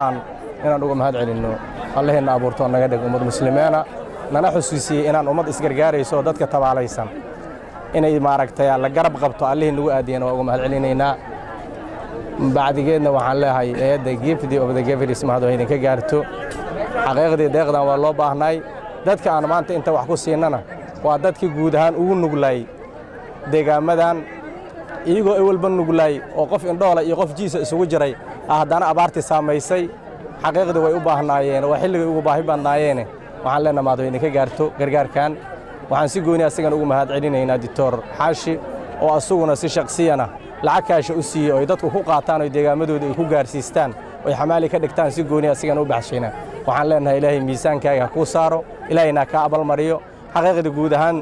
inaan uga mahad celinno Allaheenna abuurto naga dhig ummad muslimiina nana xusuusiyay inaan ummad isgargaarayso dadka tabaalaysan inay maaragtay la garab qabto Allaheen nagu aadiyeen oo uga mahad celinaynaa bacdigeedna waxaan leeyahay eeyada gift of the gifters mahad oo idinka gaarto xaqiiqdii deeqdan waa loo baahnay dadka aan maanta inta wax ku siinana waa dadkii guud ahaan ugu nuglay deegaamadan iyagoo ay walba nuglay oo qof indhoola iyo qof jiisa isugu jiray haddana abaartii saamaysay xaqiiqdii way u baahnaayeen waa xilligii ugu baahi badnaayeen waxaan leenahay maad idinka gaarto gargaarkan waxaan si gooni asagan ugu mahad celinaynaa Dr. Xaashi oo asaguna si shakhsiyana lacag kaash u siiyay oo dadku ku qaataan oo deegaamadooda ay ku gaarsiistaan oo xamaali ka dhigtaan si gooni asagan u baxshayna waxaan leenahay Ilaahay miisaankaaga ku saaro Ilaahayna ka abal mariyo xaqiiqdii guud ahaan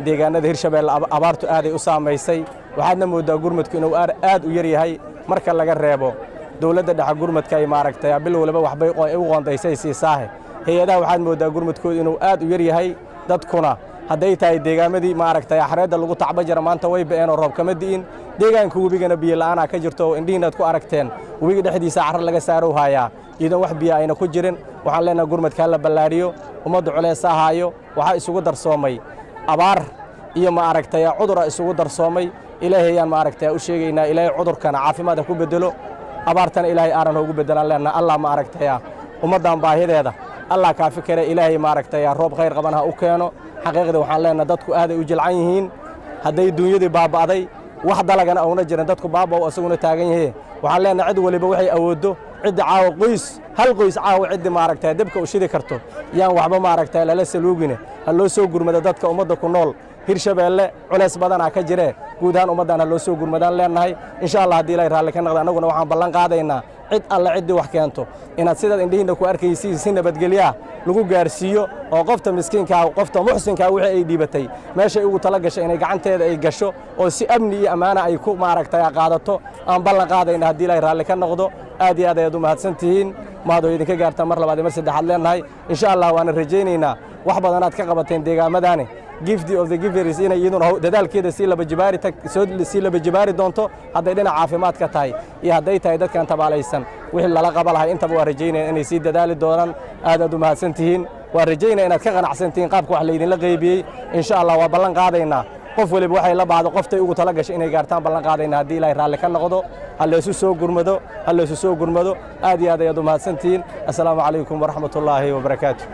deegaanada Hirshabeelle abaartu aad ay u saamaysay waxaadna moodaa gurmadku inuu aad u yar yahay marka laga reebo dawladda dhexe gurmadka ay maaragtay bil walba waxbay u qoondaysay siisaah hay'adaha waxaad moodaa gurmadkooda inuu aad u yar yahay dadkuna hadday tahay deegaamadii maaragtay xareeda lagu tacba jira maanta way been oo roob kama diin deegaanka wabigana biyo la'aan ka jirto oo indhiinaad ku aragteen wabiga dhexdiisa carro laga saaro haya idan wax biyo ayna ku jirin waxaan leenahay gurmadka la ballaariyo ummadda culeys ahaayo waxa isugu darsoomay abaar iyo maaragtay cudur isugu darsoomay Ilaahay aan maaragtay u sheegaynaa Ilaahay cudurkana caafimaad ku bedelo abaartan Ilaahay aaran ugu bedelan leenahay Allah maaragtay ummadan baahideeda Allah ka fikirey Ilaahay maaragtay roob khayr qabanaha u keeno xaqiiqda waxaan leenahay dadku aad ay u jilcan yihiin haday dunyada baabaaday wax dalagana awna jiran dadku baabaa asaguna taagan yahay waxaan leenahay cid waliba waxay awoodo cid caaw qoys hal qoys caaw cid maaragtay dibka u shidi karto yaan waxba maaragtay la saluugina hal loo soo gurmada dadka ummadda ku nool Hirshabeelle culeys badan ka jire guud ahaan ummadana loo soo gurmadaan leenahay insha Allah hadii la raali ka noqdo anaguna waxaan ballan qaadaynaa cid alla cid wax keento inaad sida indhihiina ku arkaysiin si nabadgelyo lagu gaarsiiyo oo qofta miskiinka ah qofta muxsinka ah wixii ay dhibatay meesha ugu tala gashay inay gacanteeda ay gasho oo si amni iyo amaana ay ku maaragtay qaadato aan ballan qaadaynaa hadii la raali ka noqdo aad iyo aad ay u mahadsantihiin maad oo idinka gaarta mar labaad mar saddexaad leenahay insha Allah waana rajaynaynaa wax badan aad ka qabateen deegaamadani gift of the givers inay iyaduna dadaalkeeda si laba jibaari doonto haday dhinaca caafimaadka tahay iyo haday tahay dadkan tabaalaysan wixii lala qaba lahay intaba waa rajaynaa inay si dadaali doonaan aad u mahadsantihiin waa rajaynaa inaad ka qanacsantiin qaabka wax la idin la qaybiyay insha Allah waa ballan qaadaynaa qof waliba waxay la baahdo qoftay ugu tala gashay inay gaartaan ballan qaadaynaa hadii Ilaahay raali ka noqdo hal isu soo gurmado aad iyo aad u mahadsantihiin assalaamu calaykum wa rahmatullaahi wa barakaatuh